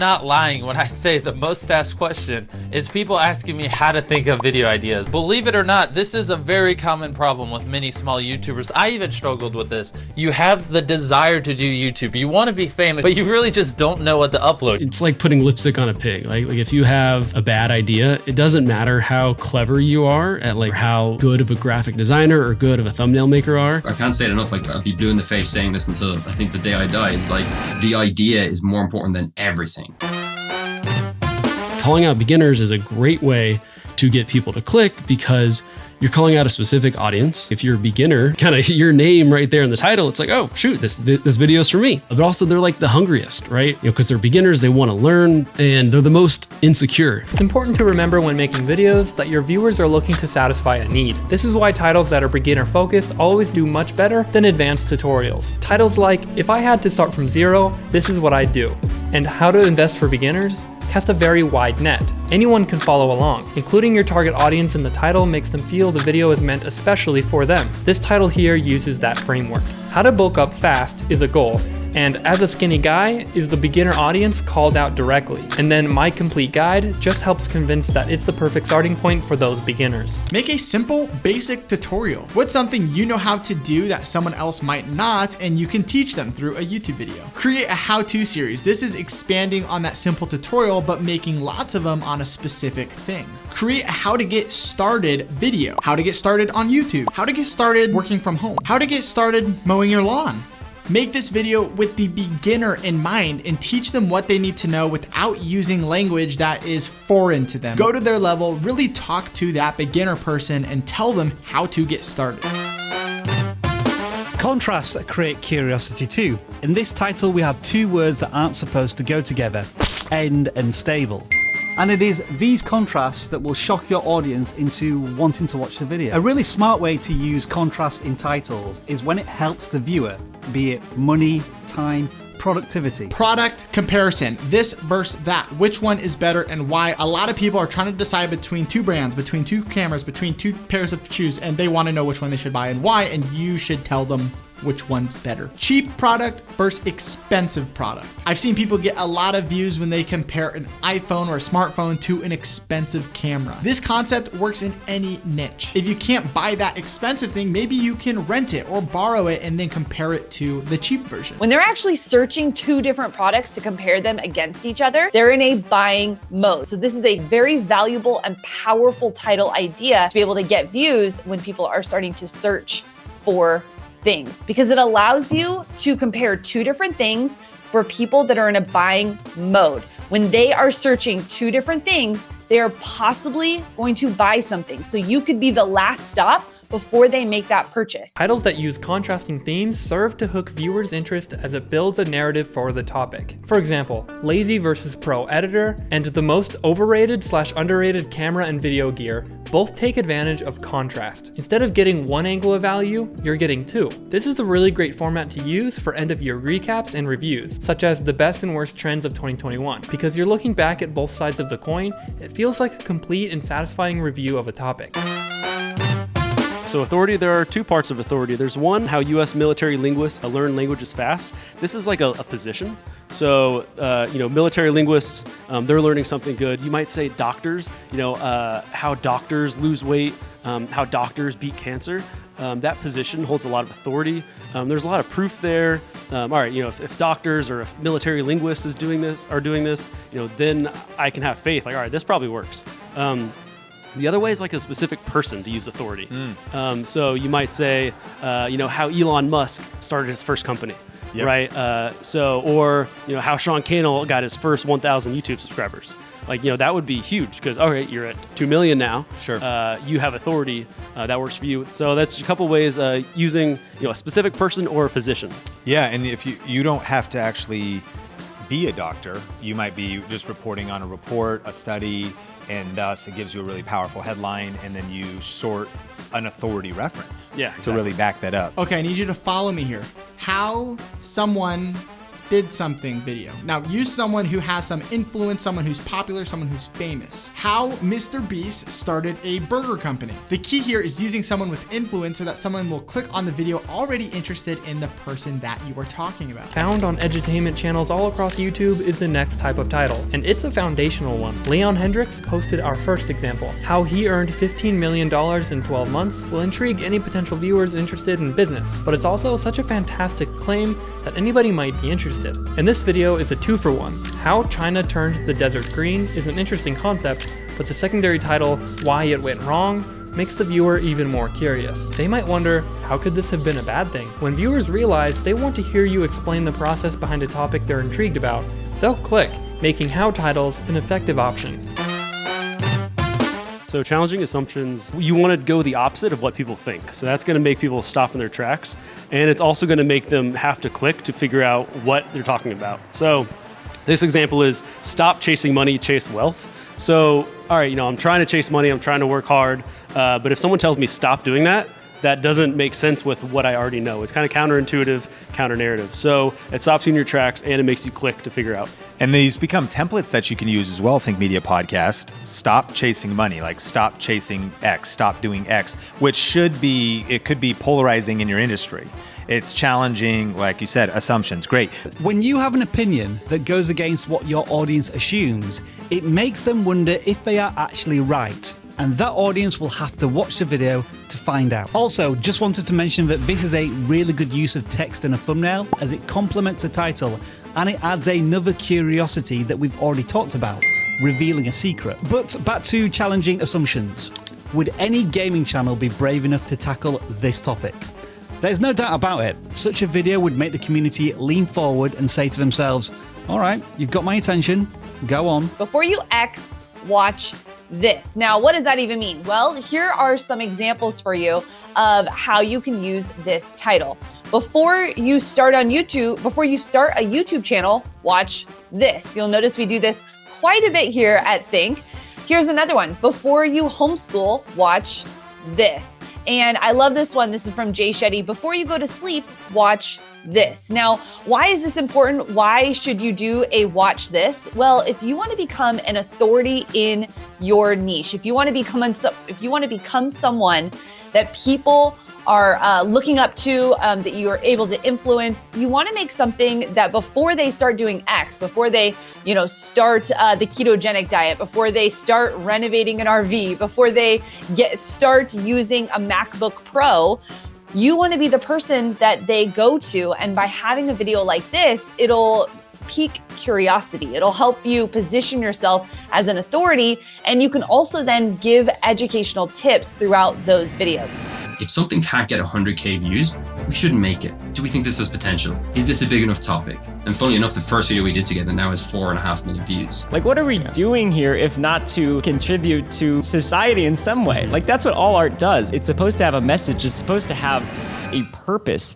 not lying when I say the most asked question is people asking me how to think of video ideas. Believe it or not, this is a very common problem with many small YouTubers. I even struggled with this. You have the desire to do YouTube. You want to be famous, but you really just don't know what to upload. It's like putting lipstick on a pig. Like if you have a bad idea, it doesn't matter how clever you are at like how good of a graphic designer or good of a thumbnail maker are. I can't say it enough. Like I'll be blue in the face saying this until I think the day I die. It's like the idea is more important than everything. Calling out beginners is a great way to get people to click because you're calling out a specific audience. If you're a beginner, kind of your name right there in the title, it's like, oh shoot, this video is for me. But also they're like the hungriest, right? Because they're beginners, they want to learn, and they're the most insecure. It's important to remember when making videos that your viewers are looking to satisfy a need. This is why titles that are beginner focused always do much better than advanced tutorials. Titles like, if I had to start from zero, this is what I'd do, and how to invest for beginners cast a very wide net. Anyone can follow along. Including your target audience in the title makes them feel the video is meant especially for them. This title here uses that framework. How to bulk up fast is a goal, and as a skinny guy is the beginner audience called out directly. And then my complete guide just helps convince that it's the perfect starting point for those beginners. Make a simple, basic tutorial. What's something you know how to do that someone else might not, and you can teach them through a YouTube video. Create a how-to series. This is expanding on that simple tutorial, but making lots of them on a specific thing. Create a how to get started video. How to get started on YouTube. How to get started working from home. How to get started mowing your lawn. Make this video with the beginner in mind and teach them what they need to know without using language that is foreign to them. Go to their level, really talk to that beginner person and tell them how to get started. Contrasts create curiosity too. In this title, we have two words that aren't supposed to go together, end and stable. And it is these contrasts that will shock your audience into wanting to watch the video. A really smart way to use contrast in titles is when it helps the viewer, be it money, time, productivity. Product comparison, this versus that. Which one is better and why? A lot of people are trying to decide between two brands, between two cameras, between two pairs of shoes, and they want to know which one they should buy and why, and you should tell them which one's better. Cheap product versus expensive product. I've seen people get a lot of views when they compare an iPhone or a smartphone to an expensive camera. This concept works in any niche. If you can't buy that expensive thing, maybe you can rent it or borrow it and then compare it to the cheap version. When they're actually searching two different products to compare them against each other, they're in a buying mode. So this is a very valuable and powerful title idea to be able to get views when people are starting to search for things, because it allows you to compare two different things for people that are in a buying mode. When they are searching two different things, they are possibly going to buy something. So you could be the last stop before they make that purchase. Titles that use contrasting themes serve to hook viewers' interest as it builds a narrative for the topic. For example, Lazy versus Pro Editor and the most overrated/underrated camera and video gear both take advantage of contrast. Instead of getting one angle of value, you're getting two. This is a really great format to use for end-of-year recaps and reviews, such as the best and worst trends of 2021. Because you're looking back at both sides of the coin, it feels like a complete and satisfying review of a topic. So authority, there are two parts of authority. There's one, how US military linguists learn languages fast. This is like a position. So, military linguists, they're learning something good. You might say doctors, how doctors lose weight, how doctors beat cancer. That position holds a lot of authority. There's a lot of proof there. All right, if doctors or if military linguists are doing this, then I can have faith. Like, all right, this probably works. The other way is like a specific person to use authority. So you might say, how Elon Musk started his first company, right? Or how Sean Cannell got his first 1,000 YouTube subscribers. Like, that would be huge because, all right, you're at 2 million now. Sure. You have authority that works for you. So that's a couple ways using, a specific person or a position. Yeah, and if you don't have to actually be a doctor, you might be just reporting on a report, a study, and thus it gives you a really powerful headline, and then you sort an authority reference exactly. to really back that up. Okay, I need you to follow me here. How someone did something video. Now use someone who has some influence, someone who's popular, someone who's famous. How Mr. Beast started a burger company. The key here is using someone with influence so that someone will click on the video already interested in the person that you are talking about. Found on edutainment channels all across YouTube is the next type of title, and it's a foundational one. Leon Hendricks posted our first example. How he earned $15 million in 12 months will intrigue any potential viewers interested in business, but it's also such a fantastic claim that anybody might be interested. And this video is a 2-for-1. How China turned the desert green is an interesting concept, but the secondary title, Why It Went Wrong, makes the viewer even more curious. They might wonder, how could this have been a bad thing? When viewers realize they want to hear you explain the process behind a topic they're intrigued about, they'll click, making how titles an effective option. So challenging assumptions, you want to go the opposite of what people think. So that's going to make people stop in their tracks. And it's also going to make them have to click to figure out what they're talking about. So this example is stop chasing money, chase wealth. So, all right, I'm trying to chase money, I'm trying to work hard. But if someone tells me stop doing that, that doesn't make sense with what I already know. It's kind of counterintuitive, counter-narrative. So it stops you in your tracks and it makes you click to figure out. And these become templates that you can use as well. Think Media Podcast. Stop chasing money, like stop chasing X, stop doing X, which could be polarizing in your industry. It's challenging, like you said, assumptions. Great. When you have an opinion that goes against what your audience assumes, it makes them wonder if they are actually right. And that audience will have to watch the video to find out. Also, just wanted to mention that this is a really good use of text in a thumbnail, as it complements the title and it adds another curiosity that we've already talked about, revealing a secret. But back to challenging assumptions. Would any gaming channel be brave enough to tackle this topic? There's no doubt about it. Such a video would make the community lean forward and say to themselves, all right, you've got my attention, go on. Before you X, watch this. Now, what does that even mean? Well, here are some examples for you of how you can use this title. Before you start a YouTube channel, watch this. You'll notice we do this quite a bit here at Think. Here's another one. Before you homeschool, watch this. And I love this one. This is from Jay Shetty. Before you go to sleep, watch this. Now, why is this important? Why should you do a watch this? Well, if you want to become an authority in your niche, if you want to become someone that people are looking up to, that you are able to influence, you want to make something that before they start doing X, before they, start the ketogenic diet, before they start renovating an RV, before they start using a MacBook Pro, you want to be the person that they go to. And by having a video like this, it'll pique curiosity. It'll help you position yourself as an authority. And you can also then give educational tips throughout those videos. If something can't get 100K views, we shouldn't make it. Do we think this has potential? Is this a big enough topic? And funny enough, the first video we did together now has 4.5 million views. Like, what are we doing here if not to contribute to society in some way? Like, that's what all art does. It's supposed to have a message. It's supposed to have a purpose.